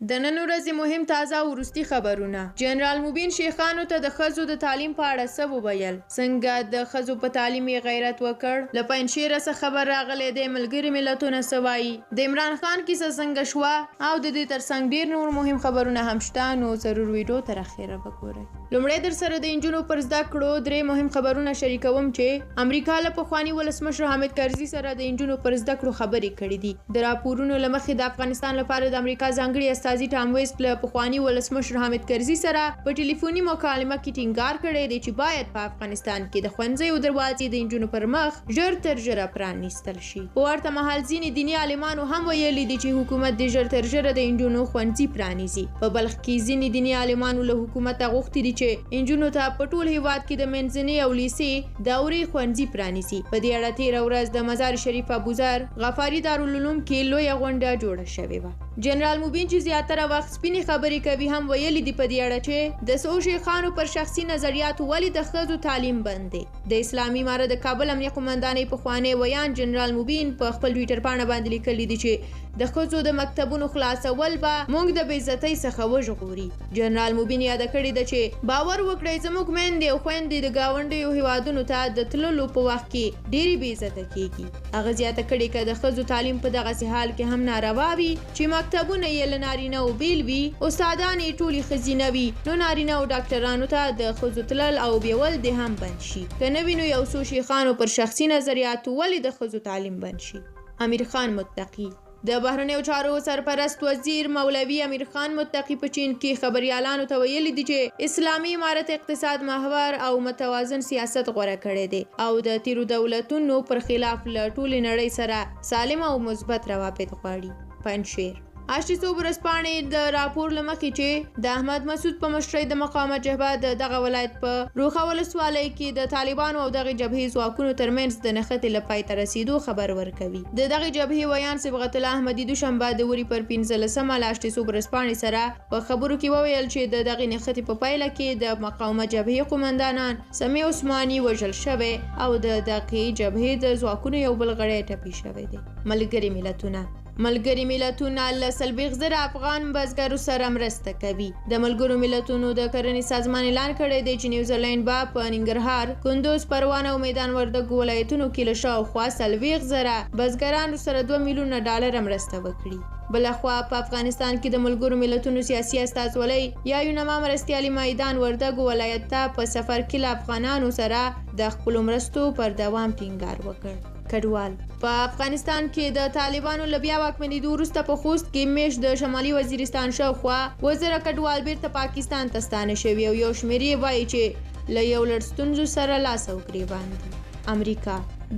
د نن ورځې مهم تازه وروستي خبرونه. جنرال مبین شیخانو ته د ښځو د تعلیم په اړه څه وویل؟ څنګه د ښځو په تعلیم یې غیرت وکړ؟ له پنجشیره څه خبر راغلی دی؟ ملګري ملتونه څه وایي؟ د عمران خان کیسه څنګه شوه؟ او د دې ترڅنګ ډیر نور مهم خبرونه هم شته، نو ضرور ویډیو تر اخره وګورئ. لومړی در سره د نجونو پر زده کړو درې مهم خبرونه شریکوم چې امریکا له پخواني ولسمشر حامد کرزي سره د نجونو پر زده کړو خبرې کړې دي. د راپورونو له مخې د افغانستان لپاره د امریکا ځانګړي استازي ټام ویسټ له پخواني ولسمشر حامد کرزي سره په ټلیفوني مکالمه کې ټینګار کړی دی چې باید په افغانستان کې د ښوونځیو دروازې د نجونو پر مخ ژر تر ژره پرانیستل شي. په ورته مهال ځینې دیني عالمانو هم ویلي دي چې حکومت د ژر تر ژره د نجونو ښوونځي پرانیزي. په بلخ کې ځینې دیني عالمانو له حکومته غوښتي دي چې نجونو ته په ټول هیواد کې د منځنۍ او لیسې دورې ښوونځي پرانیزي. په دې اړه تېره ورځ د مزار شریف ابوذر غفاري دارالعلوم کې لویه غونډه جوړه شوې وه. جنرال مبین چې زیاتره وخت سپینې خبرې کوي هم ویلي دي په دې اړه چې د څو شیخانو پر شخصي نظریاتو ولې د ښځو تعلیم بند دی. د اسلامي امارت د کابل امنیه قومندانۍ پخوانی ویان جنرال مبین په خپل ټویټر پاڼه باندې لیکلي دي چې د ښځو د مکتبونو خلاصول به موږ د بې عزتۍ څخه وژغوري. جنرال مبین یاده کړې ده چې باور وکړئ زموږ میندې او خویندې د ګاونډیو هیوادونو ته د تللو په وخت کې ډېرې بې عزته کېږي. هغه زیاته کړې که د ښځو تعلیم په دغسې حال کې هم ناروا وي چې مکتبونه یې له نارینهو بیل وي، استادان یې ټولې ښځینه وي، نو نارینهو ډاکټرانو ته د ښځو تلل او بیول دې هم بند شي. که نه وي نو یو څو شیخانو پر شخصي نظریاتو ولې د ښځو تعلیم بند شي؟ امیر خان متقي د بهرنیو چارو سرپرست وزیر مولوي امیر خان متقي په چین کې خبريالانو ته ویلي دي چې اسلامي امارت اقتصاد محور او متوازن سیاست غوره کړی دی او د تیرو دولتونو پر خلاف له ټولې نړۍ سره سالم او مثبت روابط غواړي. پنجشیر آشتي صوب ورځپاڼې د راپور له مخې چې د احمد مسعود په مشرۍ د مقاومت جبهه د دغه ولایت په روخه ولسوالۍ کې د طالبانو او دغه جبهې ځواکونو ترمنځ د نښتې له پای ته رسیدو خبر ورکوي. د دغه جبهې ویان صبغت الله احمدي دوشنبه د وري پر 15مه له آشتي صوب ورځپاڼې سره په خبرو کې وویل چې د دغې نښتې په پایله کې د مقاومت جبهې قومندانان سمیع عثماني وژل شوی او د دغې جبهې د ځواکونو یو بل غړی ټپي شوی دی. ملګري ملتونه له 40,000 افغان بزګرو سره مرسته کوي. د ملګرو ملتونو د کرنې سازمان اعلان کړی دی چې نیوزیلینډ به په ننګرهار، کندوز، پروانه او میدان وردګو ولایتونو کې له شاوخوا 40,000 بزګرانو سره $2 میلیونه مرسته وکړي. بلخوا په افغانستان کې د ملګرو ملتونو سیاسي استازولۍ یا یونما مرستیالي میدان وردګو ولایت ته په سفر کې له افغانانو سره د خپلو مرستو پر دوام ټینګار وکړ. کډوال په افغانستان کې د طالبانو له بیا واکمنېدو وروسته په خوست کې میاشت د شمالي وزیرستان شاوخوا 1,000 کډوال بیرته پاکستان ته ستانه شوي او یو شمېر یې وایي چې له یو لړ ستونزو سره لاس او ګریوان دي.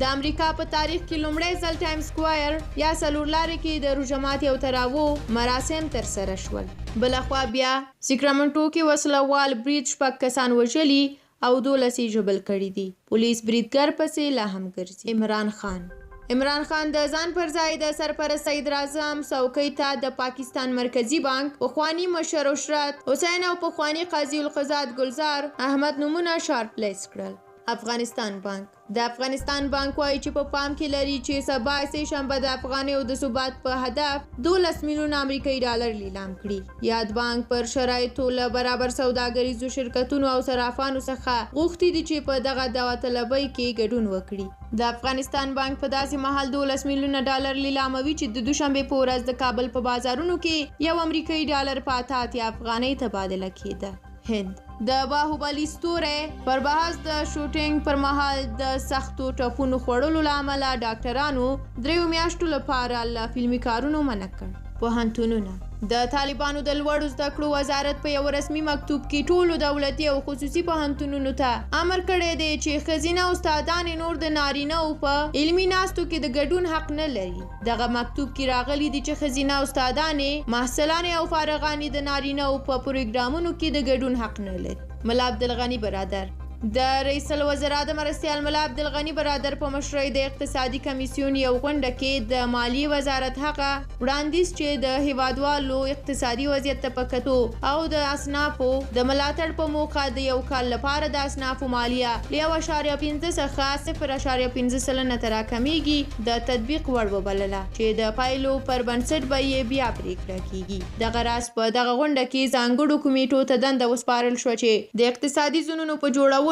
د امریکا په تاریخ کې لومړی ځل ټایم سکوائر یا څلور لارې کې د روژه ماتي او تراوو مراسم ترسره شول. بلخوا بیا سیکرامنټو کې وسله وال برید 6 کسان وژلي او 12 ژوبل کړي دي. پولیس بریدګر پسې لا هم ګرځي. عمران خان د ځان پر ځای د سرپرست صدر اعظم څوکۍ ته د پاکستان مرکزی بانک پخوانی مشر عشرت حسین او پخوانی قاضي القضات گلزار احمد نومونه شارټ لیست کړل. د افغانستان بانک وایي چې په پام کې لري چې سبا سه شنبه د افغانیو د ثبات په هدف $12 میلیونه امریکایي ډالر لیلام کړي. یاد بانک پر شرایطو له برابر سوداګریزو شرکتونو او صرافانو څخه غوښتي دي چې په دغه داوطلبۍ کې ګډون وکړي. د افغانستان بانک په داسې مهال $12 میلیونه لیلاموي چې د دوشنبه په ورځ د کابل په بازارونو کې یو امریکایي ډالر په 88 افغانۍ تبادله کېده. هند د باهوبلی ستوری پر بحث د شوټینګ پر مهال د سختو ټپونو خوړلو له امله ډاکټرانو 3 میاشتو لپاره له فلمي کارونو منع کړ. پوهنتونونه د طالبانو د لوړو زده کړو وزارت په یو رسمي مکتوب کې ټولو دولتي او خصوصي پوهنتونونو ته امر کړی دی چې ښځینه استادان نور د نارینه‌و په علمي ناستو کې د ګډون حق نه لري. دغه مکتوب کې راغلي دي چې ښځینه استادانې، محصلانې او فارغانې د نارینه‌و په پروګرامونو کې د ګډون حق نه لري. ملا عبدالغني برادر د رئیس الوزرا د مرستیال ملا عبدالغني برادر په مشرۍ د اقتصادي کمیسیون یو غونډه کې د مالیې وزارت هغه وړاندیز چې د هیوادوالو اقتصادي وضعیت ته په کتو او د اصنافو د ملاتړ په موخه د یو کال لپاره د اصنافو مالیه له 1.5 څخه 0.5 سلنه ته راکمیږي د تطبیق وړ وبلله چې د پایلو پر بنسټ به یې بیا پریکړه کیږي. دغه راز په دغه غونډه کې ځانګړو کمیټو ته دنده وسپارل شوه چې د اقتصادي زونونو په جوړولو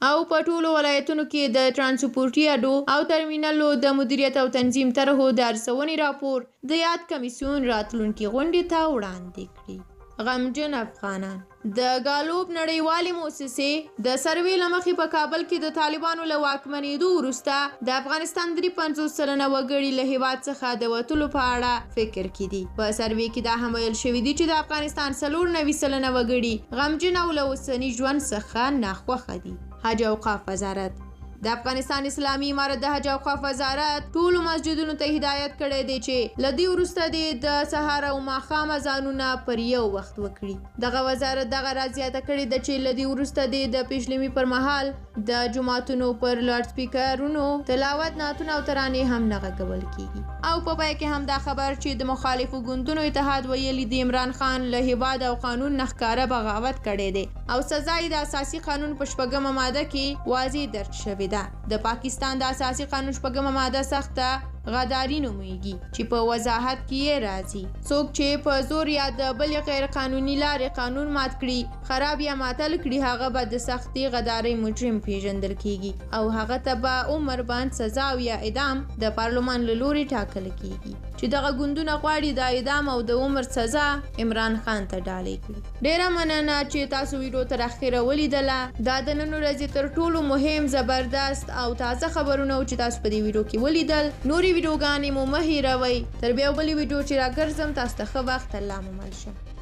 او په ټولو ولایتونو کې د ترانسپورتي اډو او ترمینلو د مدیریت او تنظیم طرحو د ارزونې راپور د یاد کمیسیون راتلونکي غونډې ته وړاندې کړي. غمجن افغانان د ګالوب نړیوالې موسسې د سروې له مخې په کابل کې د طالبانو له واکمنېدو وروسته د افغانستان 53 سلنه وګړي له هېواد څخه د وتلو په اړه فکر کې دي. په سروې کې دا هم ویل شوي دي چې د افغانستان 94 سلنه وګړي غمجن او له اوسني ژوند څخه ناخوښه دي. حج اوقاف وزارت د افغانستان اسلامي امارت د حج اوقاف وزارت ټولو مسجدونو ته هدایت کړی دی چې له دې وروسته د سهار او ماښام اذانونه پر یو وخت وکړي. دغه وزارت دغه راز زیاته کړې ده چې له دې وروسته د پیشلمي پر مهال د جوماتونو پر لاډ سپیکرونو تلاوت، نعتونه او ترانې هم نه غږول کیږي. او په پای کې هم دا خبر چې د مخالفو ګوندونو اتحاد ویلي د عمران خان له هیواد او قانون نه ښکاره بغاوت کړی دی او سزا یې د اساسي قانون په 8مه ماده کې واضح درج شوې ده. د پاکستان د اساسي قانون 8مه ماده سخته غداری نومیږي چې په وضاحت کې یې راځي څوک چې په زور یا د بلې غیر قانوني لارې قانون مات کړي، خراب یا معطل کړي، هغه به د سختي غدارۍ مجرم پیژندل کیږي او هغه ته به عمر بند سزا او یا اعدام د پارلمان له لوري ټاکل کیږي. چې دغه ګوندونه غواړي د اعدام او د عمر سزا عمران خان ته ډالۍ کړي. ډیره مننه چې تاسو ویډیو تر اخره ولیدله. دا د نن ورځې تر ټولو مهم، زبردست او تازه خبرونه چې تاسو په دې ویډیو کې ولیدل. نوري ویډیوګانې مو مه هیروئ. تر بیا بلې ویډیو چې راګرځم تاسو ته ښه وخت. الله مو مل شه.